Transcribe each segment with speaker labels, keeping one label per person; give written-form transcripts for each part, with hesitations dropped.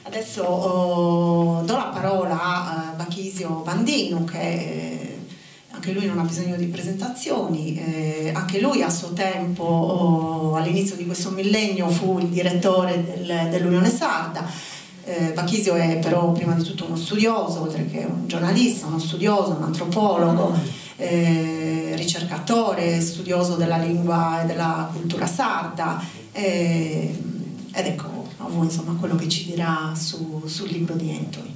Speaker 1: Adesso do la parola a Bachisio Bandinu, che anche lui non ha bisogno di presentazioni, anche lui a suo tempo, all'inizio di questo millennio, fu il direttore dell'Unione Sarda. Bachisio è però prima di tutto uno studioso, oltre che un giornalista, uno studioso, un antropologo, ricercatore, studioso della lingua e della cultura sarda, ed ecco a voi insomma quello che ci dirà sul libro di Anthony.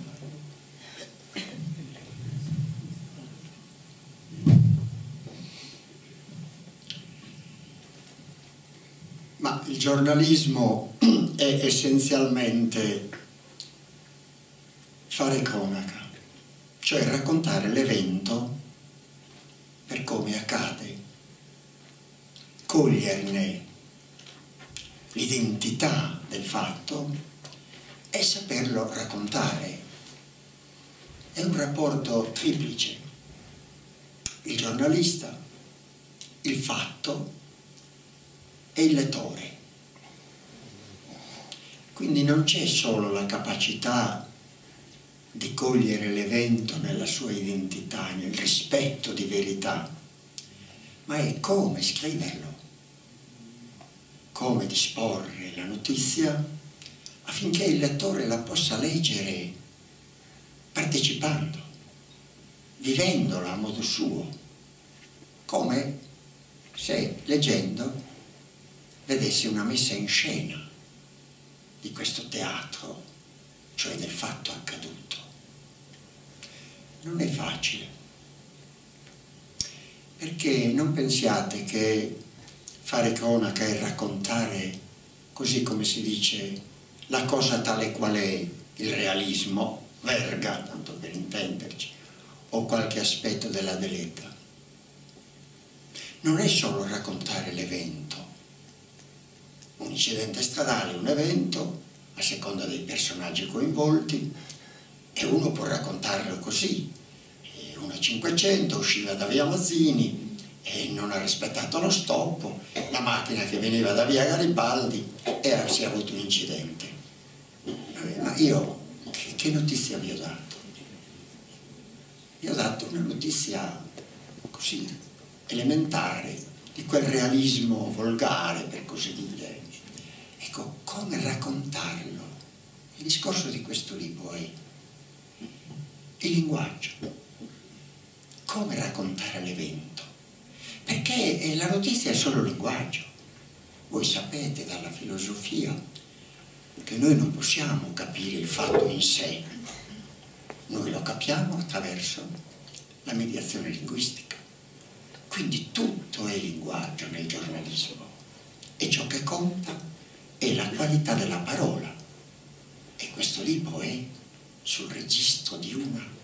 Speaker 2: Ma il giornalismo è essenzialmente fare cronaca, cioè raccontare l'evento per come accade, coglierne l'identità del fatto e saperlo raccontare. È un rapporto triplice: il giornalista, il fatto e il lettore. Quindi non c'è solo la capacità di cogliere l'evento nella sua identità, nel rispetto di verità, ma è come scriverlo, come disporre la notizia affinché il lettore la possa leggere partecipando, vivendola a modo suo, come se leggendo vedesse una messa in scena di questo teatro, cioè del fatto accaduto. Non è facile, perché non pensiate che fare cronaca è raccontare, così come si dice, la cosa tale qual è, il realismo, Verga, tanto per intenderci, o qualche aspetto della Deletta. Non è solo raccontare l'evento, un incidente stradale, un evento, a seconda dei personaggi coinvolti, e uno può raccontarlo così. Una 500 usciva da via Mazzini e non ha rispettato lo stop, la macchina che veniva da via Garibaldi e si è avuto un incidente. Ma io che notizia vi ho dato? Vi ho dato una notizia così elementare, di quel realismo volgare, per così dire. Ecco, come raccontarlo? Il discorso di questo libro è il linguaggio. Come raccontare l'evento? Perché la notizia è solo linguaggio. Voi sapete dalla filosofia che noi non possiamo capire il fatto in sé. Noi lo capiamo attraverso la mediazione linguistica. Quindi tutto è linguaggio nel giornalismo. E ciò che conta è la qualità della parola. E questo libro è sul registro di una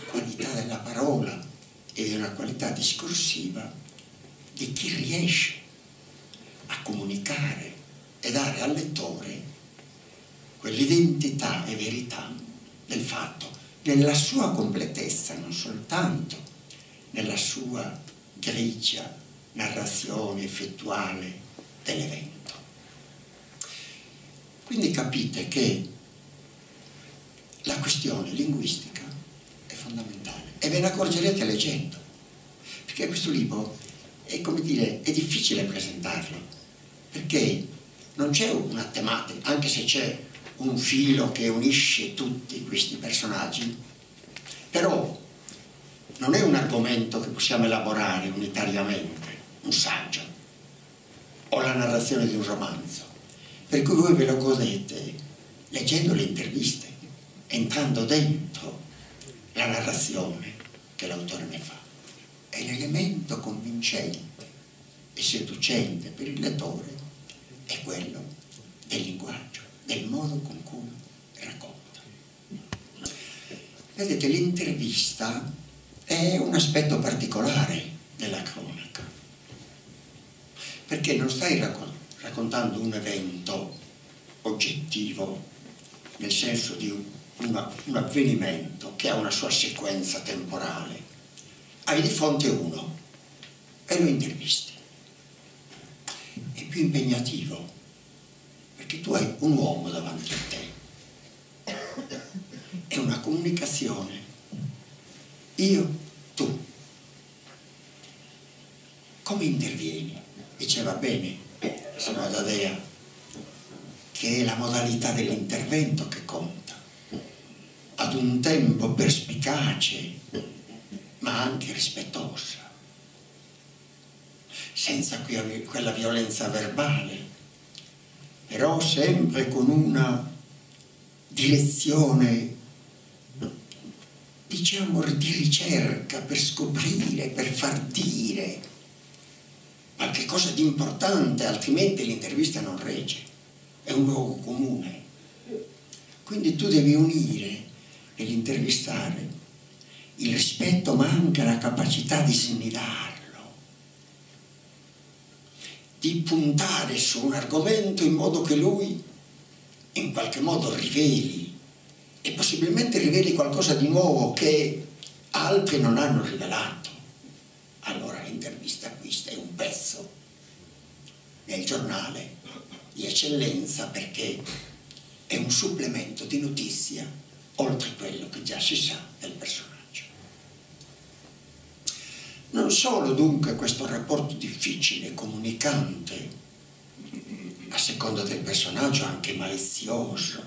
Speaker 2: qualità della parola e di una qualità discorsiva di chi riesce a comunicare e dare al lettore quell'identità e verità del fatto nella sua completezza, non soltanto nella sua grigia narrazione effettuale dell'evento. Quindi capite che la questione linguistica è fondamentale e ve ne accorgerete leggendo, perché questo libro è, come dire, è difficile presentarlo, perché non c'è una tematica, anche se c'è un filo che unisce tutti questi personaggi, però non è un argomento che possiamo elaborare unitariamente, un saggio o la narrazione di un romanzo, per cui voi ve lo godete leggendo le interviste, entrando dentro la narrazione che l'autore ne fa. E l'elemento convincente e seducente per il lettore è quello del linguaggio, del modo con cui racconta. Vedete, l'intervista è un aspetto particolare della cronaca, perché non stai raccontando un evento oggettivo, nel senso di un avvenimento che ha una sua sequenza temporale. Hai di fronte uno e lo intervisti. È più impegnativo, perché tu hai un uomo davanti a te comunicazione. Io, tu. Come intervieni? Diceva bene Simona Dea che è la modalità dell'intervento che conta, ad un tempo perspicace ma anche rispettosa, senza quella violenza verbale, però sempre con una direzione, diciamo, di ricerca per scoprire, per far dire qualche cosa di importante, altrimenti l'intervista non regge, è un luogo comune. Quindi tu devi unire nell'intervistare il rispetto ma anche la capacità di snidarlo, di puntare su un argomento in modo che lui in qualche modo riveli, e possibilmente riveli qualcosa di nuovo che altri non hanno rivelato. Allora l'intervista acquista è un pezzo nel giornale di eccellenza, perché è un supplemento di notizia oltre a quello che già si sa del personaggio. Non solo dunque questo rapporto difficile, comunicante, a seconda del personaggio anche malizioso,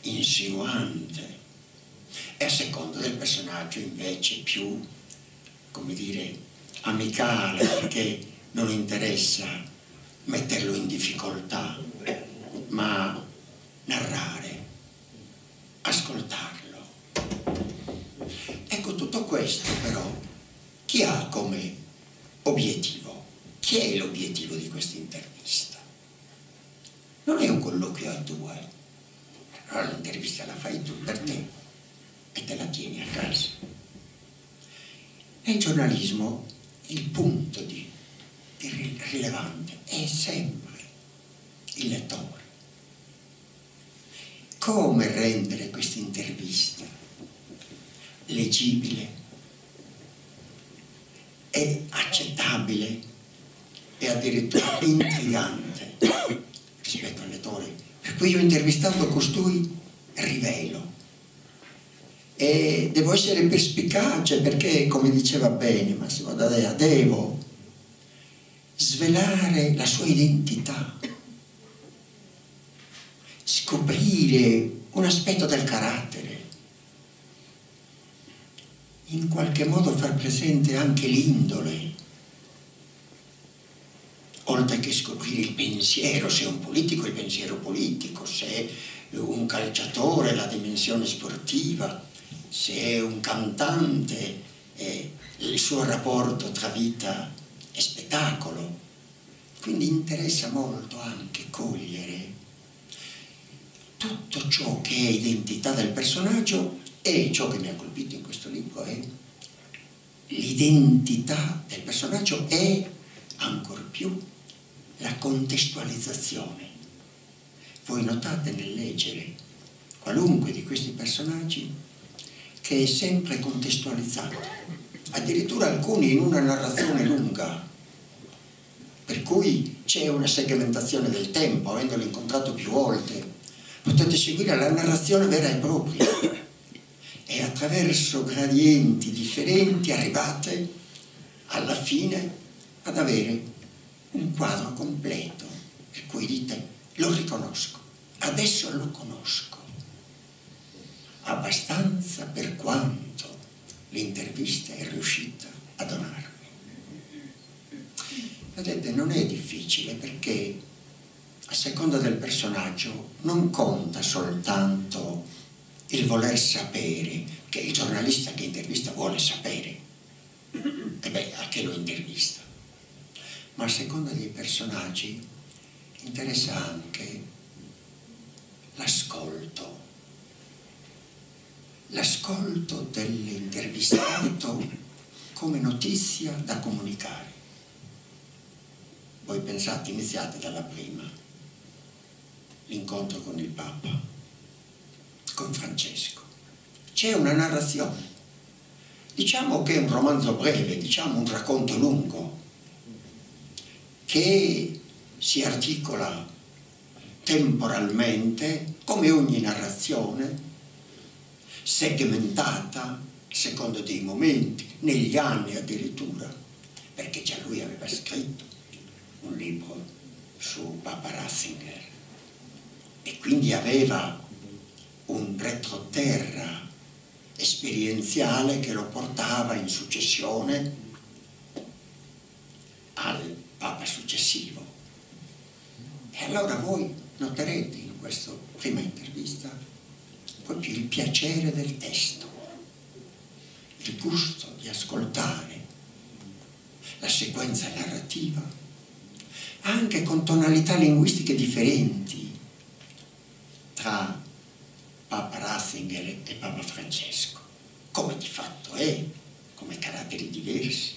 Speaker 2: insinuante, e a seconda del personaggio invece più, come dire, amicale, perché non interessa metterlo in difficoltà, ma narrare, ascoltarlo. Ecco, tutto questo però chi ha come obiettivo? Chi è l'obiettivo di questa intervista? Non è un colloquio a due, allora l'intervista la fai tu per te e te la tieni a casa. Nel giornalismo il punto rilevante è sempre il lettore. Come rendere questa intervista leggibile e accettabile e addirittura intrigante rispetto al lettore. Per cui io, intervistando costui, rivelo e devo essere perspicace, perché, come diceva bene Massimo D'Adea, devo svelare la sua identità, scoprire un aspetto del carattere, in qualche modo far presente anche l'indole, oltre che scoprire il pensiero, se è un politico il pensiero politico, se è un calciatore la dimensione sportiva, se è un cantante il suo rapporto tra vita e spettacolo. Quindi interessa molto anche cogliere tutto ciò che è identità del personaggio, e ciò che mi ha colpito in questo libro è l'identità del personaggio e ancor più la contestualizzazione. Voi notate nel leggere qualunque di questi personaggi che è sempre contestualizzato, addirittura alcuni in una narrazione lunga, per cui c'è una segmentazione del tempo, avendolo incontrato più volte, potete seguire la narrazione vera e propria e attraverso gradienti differenti arrivate alla fine ad avere un quadro completo, per cui dite: lo riconosco, adesso lo conosco abbastanza per quanto l'intervista è riuscita a donarmi. Vedete, non è difficile, perché a seconda del personaggio non conta soltanto il voler sapere, che il giornalista che intervista vuole sapere, e beh, a che lo intervista, ma a seconda dei personaggi interessa anche l'ascolto dell'intervistato come notizia da comunicare. Voi pensate, iniziate dalla prima, l'incontro con il Papa, con Francesco. C'è una narrazione, diciamo che è un romanzo breve, diciamo un racconto lungo, che si articola temporalmente come ogni narrazione segmentata secondo dei momenti, negli anni addirittura, perché già lui aveva scritto un libro su Papa Ratzinger e quindi aveva un retroterra esperienziale che lo portava in successione al Papa successivo. E allora voi noterete in questa prima intervista proprio il piacere del testo, il gusto di ascoltare la sequenza narrativa, anche con tonalità linguistiche differenti tra Papa Ratzinger e Papa Francesco, come di fatto è, come caratteri diversi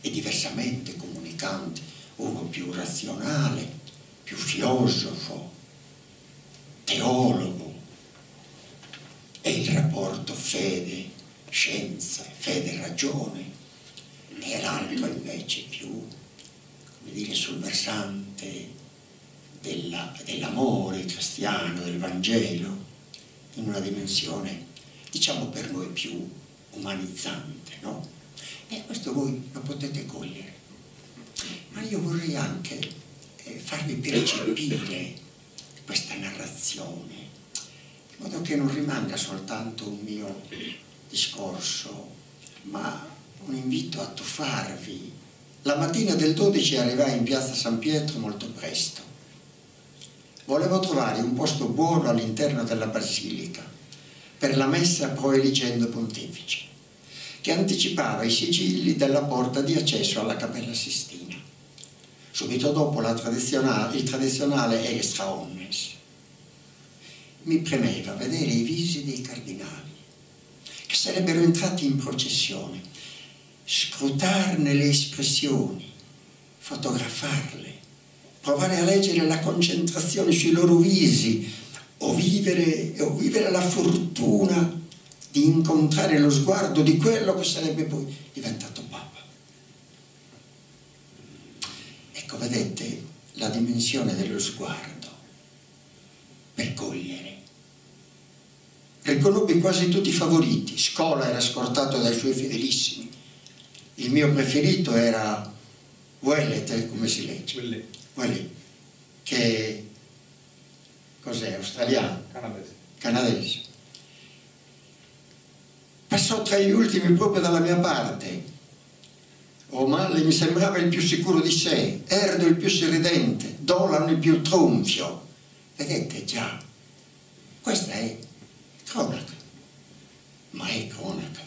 Speaker 2: e diversamente comunicanti, uno più razionale, più filosofo, teologo, e il rapporto fede, scienza, fede, ragione, e l'altro invece più, come dire, sul versante dell'amore cristiano, del Vangelo, in una dimensione, diciamo, per noi più umanizzante, no? E questo voi lo potete cogliere. Ma io vorrei anche farvi percepire questa narrazione, in modo che non rimanga soltanto un mio discorso, ma un invito a tuffarvi. La mattina del 12 arrivai in piazza San Pietro molto presto. Volevo trovare un posto buono all'interno della basilica per la messa proeligendo pontefice, che anticipava i sigilli della porta di accesso alla Cappella Sistina. Subito dopo il tradizionale extra omnes. Mi premeva vedere i visi dei cardinali, che sarebbero entrati in processione, scrutarne le espressioni, fotografarle, provare a leggere la concentrazione sui loro visi o vivere la fortuna di incontrare lo sguardo di quello che sarebbe poi diventato Papa. Ecco, vedete la dimensione dello sguardo per cogliere. Riconobbi quasi tutti i favoriti. Scola era scortato dai suoi fedelissimi. Il mio preferito era Ouellet, come si legge? Ouellet, che cos'è? Australiano? Canadese. Passò tra gli ultimi proprio dalla mia parte. O'Malley mi sembrava il più sicuro di sé, Erdo il più sorridente, Dolan il più tronfio. Vedete già, questa è cronaca, ma è cronaca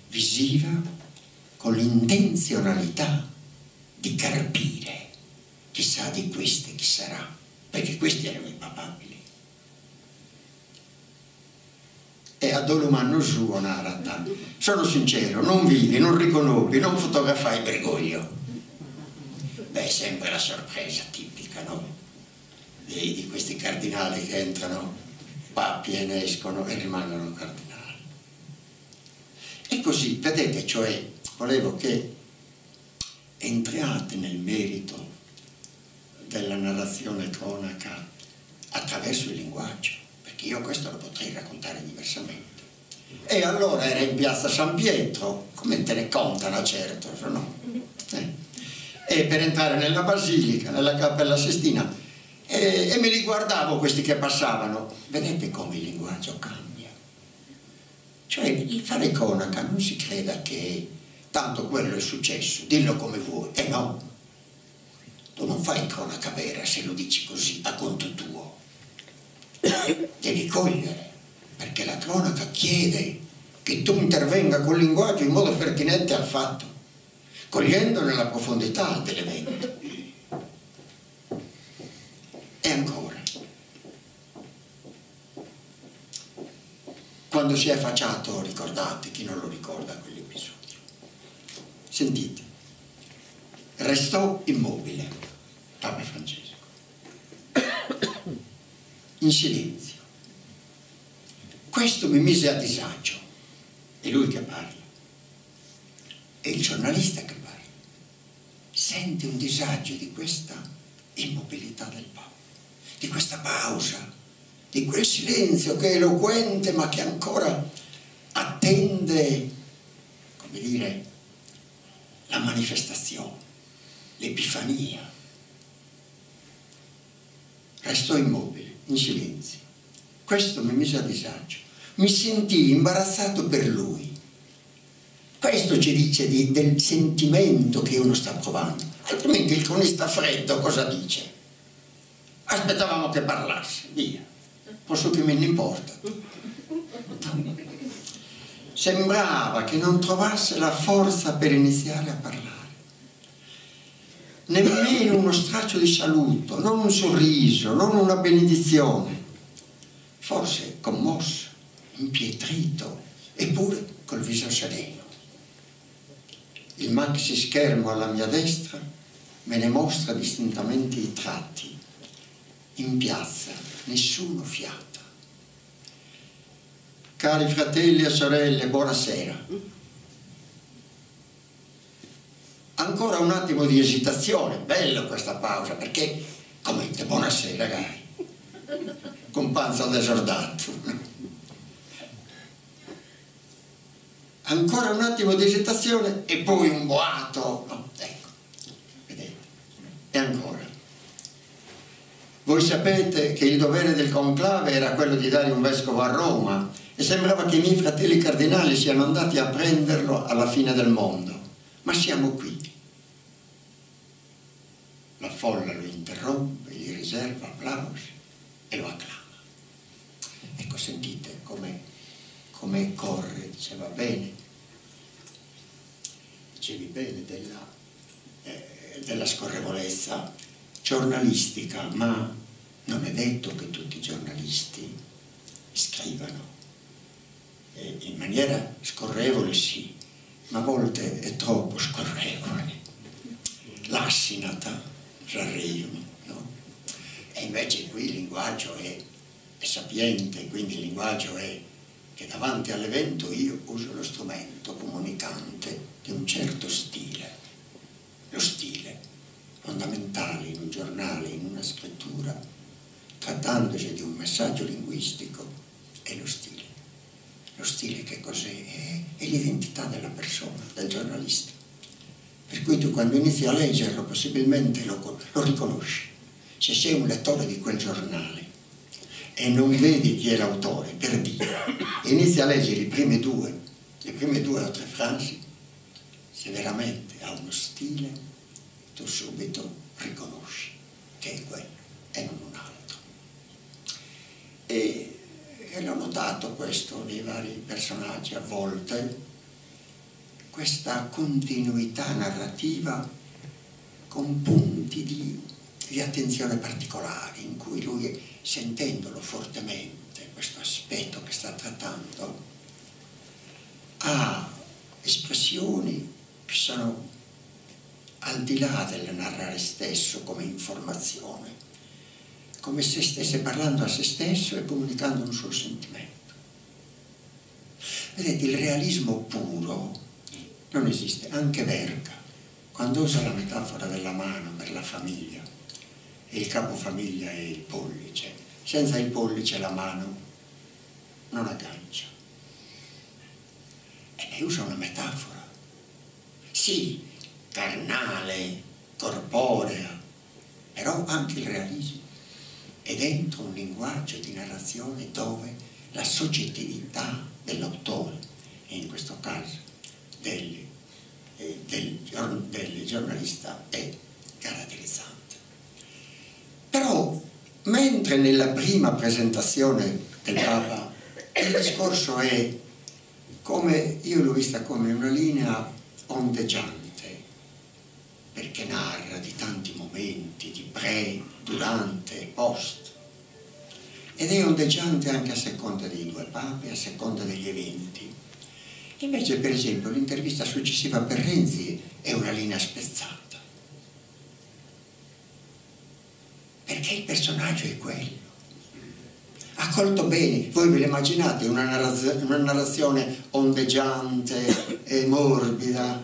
Speaker 2: visiva con l'intenzionalità di carpire chissà di questi chi sarà, perché questi erano i papabili. E a Dolumanno suo narata, sono sincero, non vidi, non riconobbi, non fotografai Bergoglio. Beh, è sempre la sorpresa tipica, no? Di questi cardinali che entrano papi e ne escono e rimangono cardinali. E così, vedete, cioè, volevo che entriate nel merito della narrazione cronaca attraverso il linguaggio, perché io questo lo potrei raccontare diversamente. E allora era in piazza San Pietro, come te ne contano, certo, no? E per entrare nella basilica, nella Cappella Sistina, e me li guardavo questi che passavano. Vedete come il linguaggio cambia, cioè il fare cronaca non si creda che tanto quello è successo, dillo come vuoi, e no, tu non fai cronaca vera se lo dici così a conto tuo, devi cogliere, perché la cronaca chiede che tu intervenga col linguaggio in modo pertinente al fatto, cogliendo nella profondità dell'evento. E ancora, quando si è affacciato, ricordate, chi non lo ricorda quell'episodio, sentite, restò immobile Papa Francesco, in silenzio. Questo mi mise a disagio. È lui che parla, è il giornalista che parla. Sente un disagio di questa immobilità del Papa, di questa pausa di quel silenzio che è eloquente ma che ancora attende, come dire, la manifestazione, l'epifania. Restò immobile, in silenzio. Questo mi mise a disagio. Mi sentii imbarazzato per lui. Questo ci dice del sentimento che uno sta provando. Altrimenti il cronista freddo cosa dice? Aspettavamo che parlasse, via. Posso che me ne importa. Sembrava che non trovasse la forza per iniziare a parlare. Nemmeno uno straccio di saluto, non un sorriso, non una benedizione. Forse commosso, impietrito, eppure col viso sereno. Il maxi schermo alla mia destra me ne mostra distintamente i tratti. In piazza nessuno fiata. Cari fratelli e sorelle, buonasera. Ancora un attimo di esitazione, bella questa pausa, perché commenta buonasera, ragazzi, con panza desordato. Ancora un attimo di esitazione e poi un boato. No, ecco, vedete, e ancora. Voi sapete che il dovere del conclave era quello di dare un vescovo a Roma e sembrava che i miei fratelli cardinali siano andati a prenderlo alla fine del mondo. Ma siamo qui. La folla lo interrompe, gli riserva applausi e lo acclama. Ecco, sentite come corre, diceva bene. Dicevi bene della scorrevolezza giornalistica, ma non è detto che tutti i giornalisti scrivano. In maniera scorrevole sì, ma a volte è troppo scorrevole, l'assinata, Jarreum, no? E invece qui il linguaggio è sapiente, quindi il linguaggio è che davanti all'evento io uso lo strumento comunicante di un certo stile. Lo stile, fondamentale in un giornale, in una scrittura, trattandosi di un messaggio linguistico, è lo stile. Lo stile che cos'è? È l'identità della persona, del giornalista. Per cui tu quando inizi a leggerlo possibilmente lo riconosci. Se sei un lettore di quel giornale e non vedi chi è l'autore, per dire, e inizi a leggere le prime due o tre frasi, se veramente ha uno stile, tu subito riconosci che è quello e non un altro. E l'ho notato questo nei vari personaggi a volte, questa continuità narrativa con punti di attenzione particolari in cui lui, sentendolo fortemente, questo aspetto che sta trattando, ha espressioni che sono al di là del narrare stesso come informazione, come se stesse parlando a se stesso e comunicando un suo sentimento. Vedete, il realismo puro non esiste. Anche Verga, quando usa la metafora della mano per la famiglia, e il capofamiglia è il pollice, senza il pollice la mano non aggancia. E usa una metafora, sì, carnale, corporea, però anche il realismo. È dentro un linguaggio di narrazione dove la soggettività dell'autore, e in questo caso del giornalista, è caratterizzante. Però, mentre nella prima presentazione del Papa il discorso è come, io l'ho vista come una linea ondeggiante, perché narra di tanti momenti, di pre, durante e post, ed è ondeggiante anche a seconda dei due papi, a seconda degli eventi. Invece, per esempio, l'intervista successiva per Renzi è una linea spezzata, perché il personaggio è quello. Ha colto bene, voi ve lo immaginate, una narrazione ondeggiante, morbida,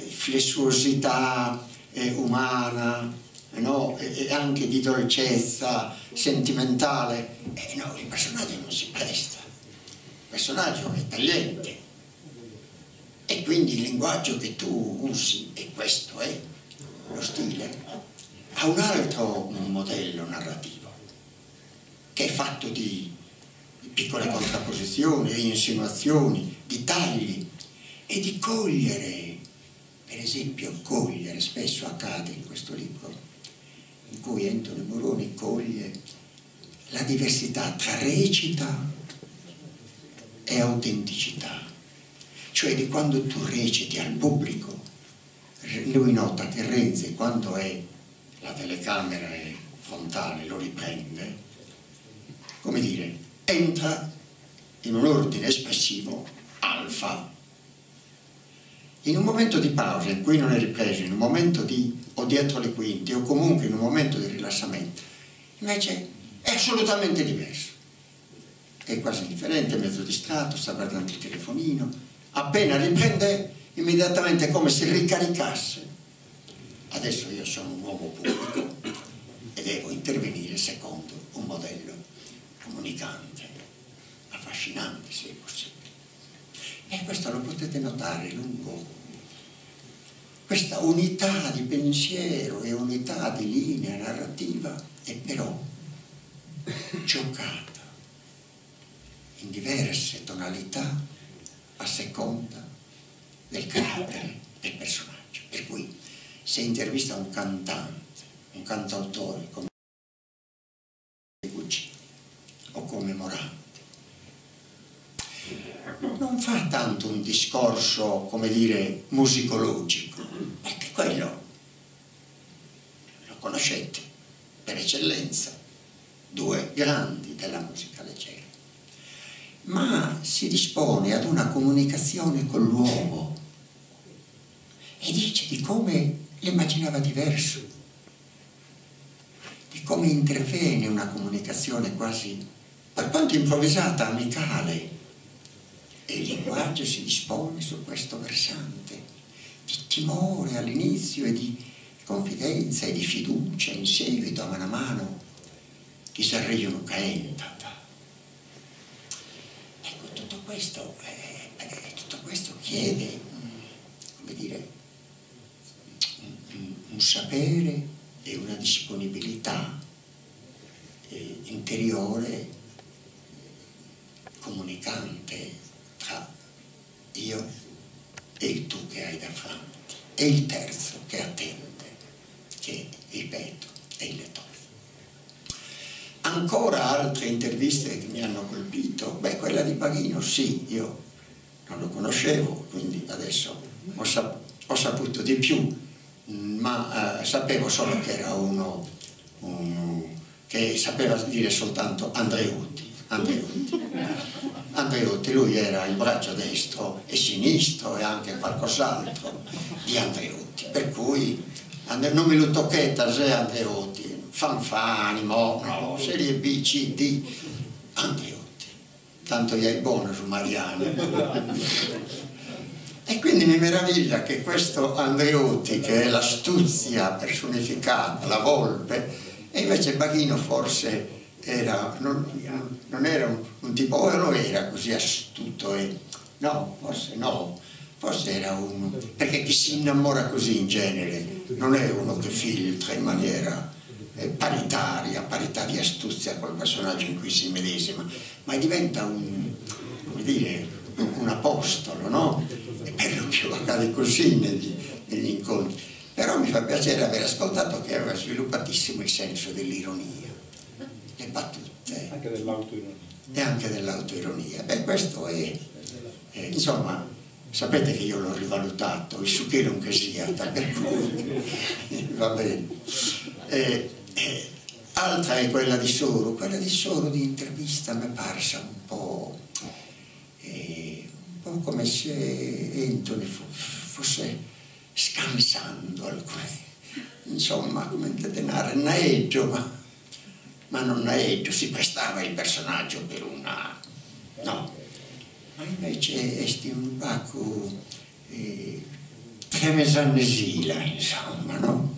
Speaker 2: flessuosità umana, no? E anche di dolcezza sentimentale, e no, il personaggio non si presta, il personaggio è tagliente, e quindi il linguaggio che tu usi, e questo è lo stile, ha un altro modello narrativo che è fatto di piccole contrapposizioni, di insinuazioni, di tagli, e di cogliere, per esempio cogliere, spesso accade in questo libro, in cui Antonio Moroni coglie la diversità tra recita e autenticità, cioè di quando tu reciti al pubblico. Lui nota che Renzi, quando è la telecamera è frontale, lo riprende, come dire, entra in un ordine espressivo alfa. In un momento di pausa in cui non è ripreso, in un momento o dietro le quinte, o comunque in un momento di rilassamento, invece è assolutamente diverso. È quasi indifferente, mezzo distratto, sta guardando il telefonino, appena riprende immediatamente è come se ricaricasse. Adesso io sono un uomo pubblico e devo intervenire secondo un modello comunicante, affascinante se è possibile. E questo lo potete notare lungo questa unità di pensiero e unità di linea narrativa, è però giocata in diverse tonalità a seconda del carattere del personaggio. Per cui se intervista un cantante, un cantautore come Guccini o come Morandi, non fa tanto un discorso, come dire, musicologico, perché quello lo conoscete per eccellenza, due grandi della musica leggera, ma si dispone ad una comunicazione con l'uomo e dice di come l'immaginava diverso, di come interviene una comunicazione quasi, per quanto improvvisata, amicale. E il linguaggio si dispone su questo versante di timore all'inizio e di confidenza e di fiducia in seguito, a mano che si arrivano caentata. Ecco, tutto questo chiede, come dire, un sapere e una disponibilità interiore comunicante tra io e il tu che hai davanti e il terzo che attende, che, ripeto, è il lettore. Ancora altre interviste che mi hanno colpito, beh, quella di Baghino sì, io non lo conoscevo, quindi adesso ho saputo di più, ma sapevo solo che era uno che sapeva dire soltanto Andreotti. Andreotti, lui era il braccio destro e sinistro e anche qualcos'altro di Andreotti, per cui non me lo tocchetta se Andreotti, Fanfani, no, serie B, C, D, Andreotti, tanto gli è buono su Mariano. E quindi mi meraviglia che questo Andreotti, che è l'astuzia personificata, la volpe, e invece Baghino forse non era un tipo, o lo era così astuto, no, forse era uno, perché chi si innamora così in genere non è uno che filtra in maniera paritaria, parità di astuzia col personaggio in cui si medesima, ma diventa come dire, un apostolo, no? E per lo più accade così negli incontri. Però mi fa piacere aver ascoltato che aveva sviluppatissimo il senso dell'ironia, le battute.
Speaker 3: Anche dell'autoironia.
Speaker 2: E anche dell'autoironia. Beh, questo insomma, sapete che io l'ho rivalutato, il succhero che sia, per cui va bene. Altra è quella di Soro di intervista mi è parsa un po' come se Anthony fosse scansando alcune, insomma, come denaro, naeggio, ma non naeggio, si prestava il personaggio per una, no, ma invece esti un poco tremesannesila, insomma, no?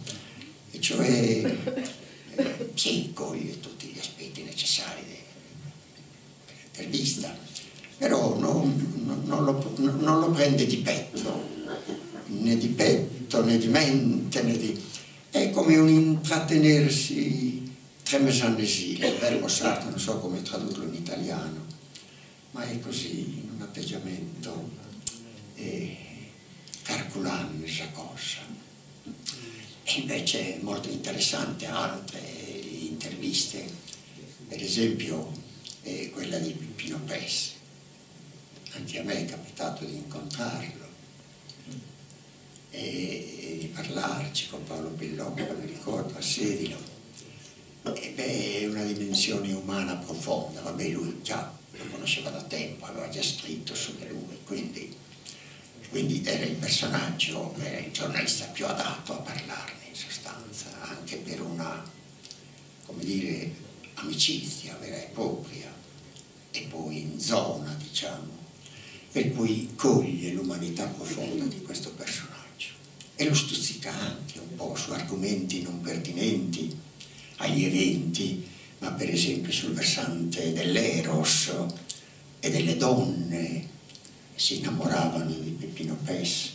Speaker 2: E cioè sì, coglie tutti gli aspetti necessari dell'intervista, però non lo prende di petto, né di petto, né di mente, è come un intrattenersi tremesanesi, il verbo sardo, non so come tradurlo in italiano, ma è così, in un atteggiamento carculante cosa. E invece è molto interessante altre interviste, per esempio quella di Peppino Pes. Anche a me è capitato di incontrarlo e di parlarci con Paolo Bellocchio, mi ricordo, a Sedilo. E beh, è una dimensione umana profonda. Vabbè, lui già lo conosceva da tempo, aveva già scritto su di lui, quindi era il personaggio, era il giornalista più adatto a parlarne in sostanza, anche per una, come dire, amicizia vera e propria, e poi in zona, diciamo, per cui coglie l'umanità profonda di questo personaggio e lo stuzzica anche un po' su argomenti non pertinenti agli eventi, ma per esempio sul versante dell'eros e delle donne si innamoravano di Peppino Pes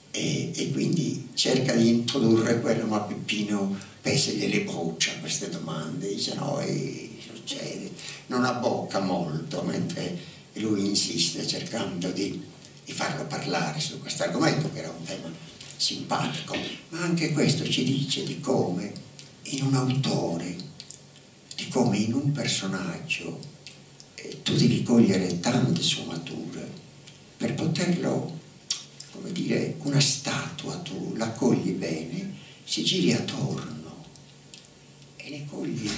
Speaker 2: e quindi cerca di introdurre quello, ma Peppino Pes gliele brucia queste domande, dice no, succede, non abbocca molto, mentre lui insiste cercando di farlo parlare su questo argomento, che era un tema simpatico, ma anche questo ci dice di come in un autore, di come in un personaggio tu devi cogliere tante sfumature per poterlo, come dire, una statua tu la cogli bene, si giri attorno e ne cogli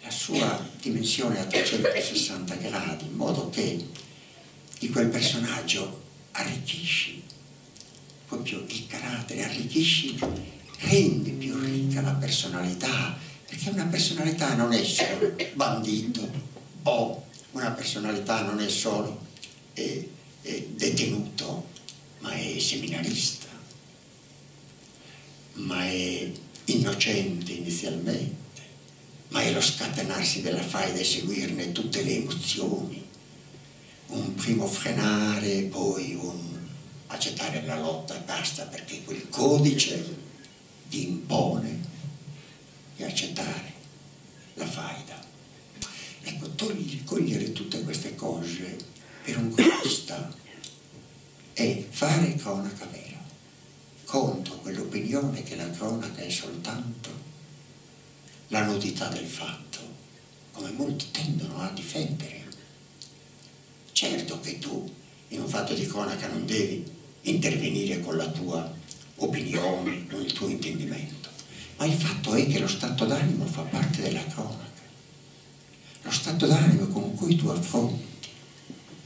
Speaker 2: la sua dimensione a 360 gradi, in modo che di quel personaggio arricchisci proprio il carattere, arricchisci, rendi più ricca la personalità, perché una personalità non è solo bandito, o una personalità non è solo detenuto, ma è seminarista, ma è innocente inizialmente, ma è lo scatenarsi della faida e seguirne tutte le emozioni, un primo frenare, poi un accettare la lotta e basta, perché quel codice ti impone di accettare la faida. Ecco, cogliere tutte queste cose per un cronista è fare cronaca vera, contro quell'opinione che la cronaca è soltanto la nudità del fatto, come molti tendono a difendere. Certo che tu in un fatto di cronaca non devi intervenire con la tua opinione, con il tuo intendimento, ma il fatto è che lo stato d'animo fa parte della cronaca, lo stato d'animo con cui tu affronti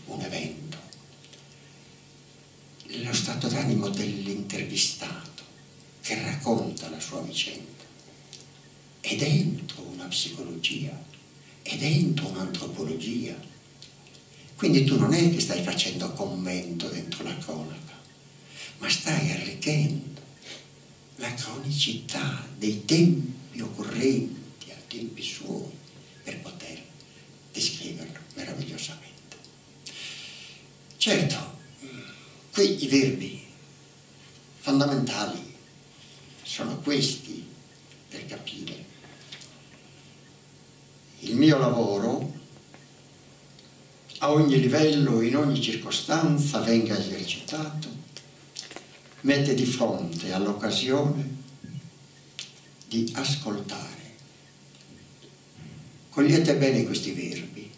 Speaker 2: un evento, lo stato d'animo dell'intervistato che racconta la sua vicenda, è dentro una psicologia, è dentro un'antropologia. Quindi tu non è che stai facendo commento dentro la cronaca, ma stai arricchendo la cronicità dei tempi occorrenti a tempi suoi per poter descriverlo meravigliosamente. Certo, qui i verbi fondamentali sono questi per capire. Il mio lavoro a ogni livello, in ogni circostanza venga esercitato, mette di fronte all'occasione di ascoltare. Cogliete bene questi verbi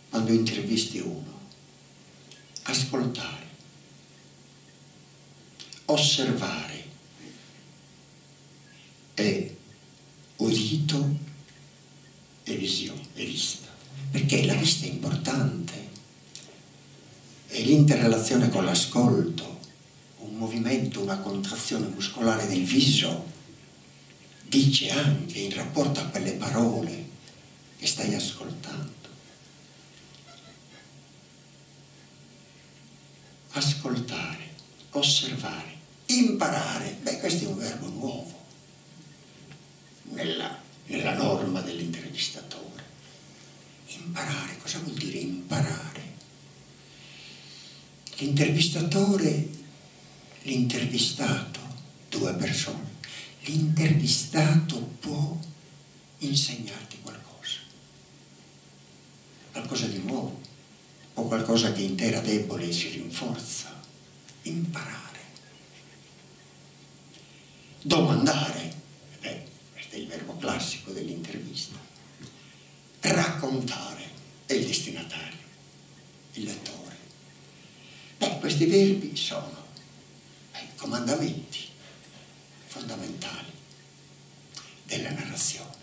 Speaker 2: quando intervisti uno. Ascoltare, osservare e udito e visione, e vista. Perché la vista è importante e l'interrelazione con l'ascolto, un movimento, una contrazione muscolare del viso dice anche in rapporto a quelle parole che stai ascoltando. Ascoltare, osservare, imparare, beh, questo è un verbo nuovo, è la norma dell'intervistatore. Imparare, cosa vuol dire imparare? L'intervistatore, l'intervistato, due persone, l'intervistato può insegnarti qualcosa, qualcosa di nuovo, o qualcosa che in te era debole e si rinforza. Imparare. Domandare, questo è il verbo classico dell'intervista. Raccontare è il destinatario, il lettore. Questi verbi sono comandamenti fondamentali della narrazione,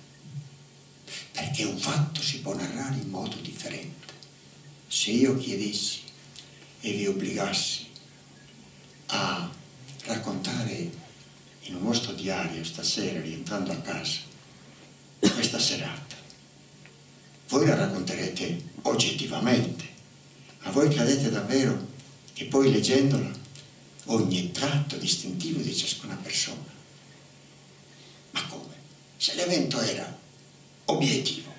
Speaker 2: perché un fatto si può narrare in modo differente. Se io chiedessi e vi obbligassi a raccontare in un vostro diario stasera, rientrando a casa, questa serata, voi la racconterete oggettivamente, ma voi credete davvero che poi leggendola ogni tratto distintivo di ciascuna persona? Ma come? Se l'evento era obiettivo,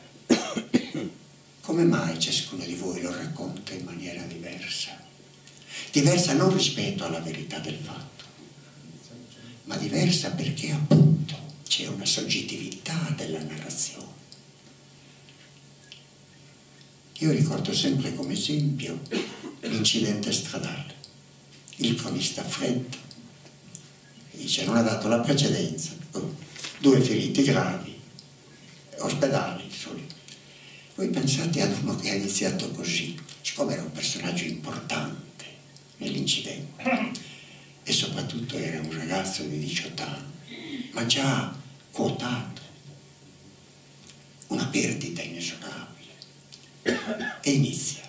Speaker 2: come mai ciascuno di voi lo racconta in maniera diversa? Diversa non rispetto alla verità del fatto, ma diversa perché appunto c'è una soggettività della narrazione. Io ricordo sempre come esempio l'incidente stradale. Il cronista freddo dice: non ha dato la precedenza, 2 feriti gravi, ospedali, solito. Voi pensate ad uno che ha iniziato così, siccome era un personaggio importante nell'incidente e soprattutto era un ragazzo di 18 anni, ma già quotato, una perdita inesorabile, e inizia.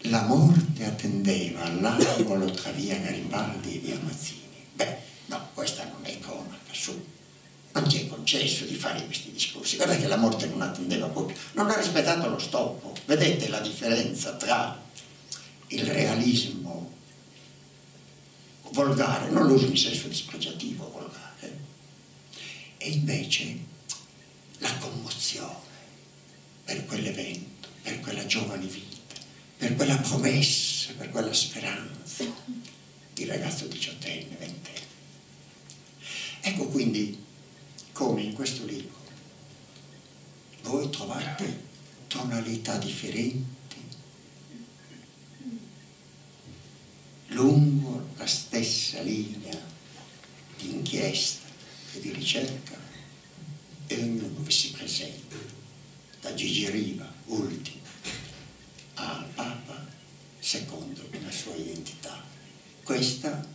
Speaker 2: La morte attendeva all'angolo tra via Garibaldi e via Mazzini. No, questa non è cronaca, su. Non ti è concesso di fare questi discorsi. Guarda che la morte non attendeva proprio, non ha rispettato lo stoppo. Vedete la differenza tra il realismo volgare, non lo uso in senso dispregiativo, volgare, e invece la commozione per quell'evento, per quella giovane vita, per quella promessa, per quella speranza di ragazzo 18enne, 20enne. Ecco quindi come in questo libro voi trovate tonalità differenti lungo la stessa linea di inchiesta e di ricerca, e ognuno vi si presenta, da Gigi Riva, ultimo, al Papa, secondo una sua identità. Questa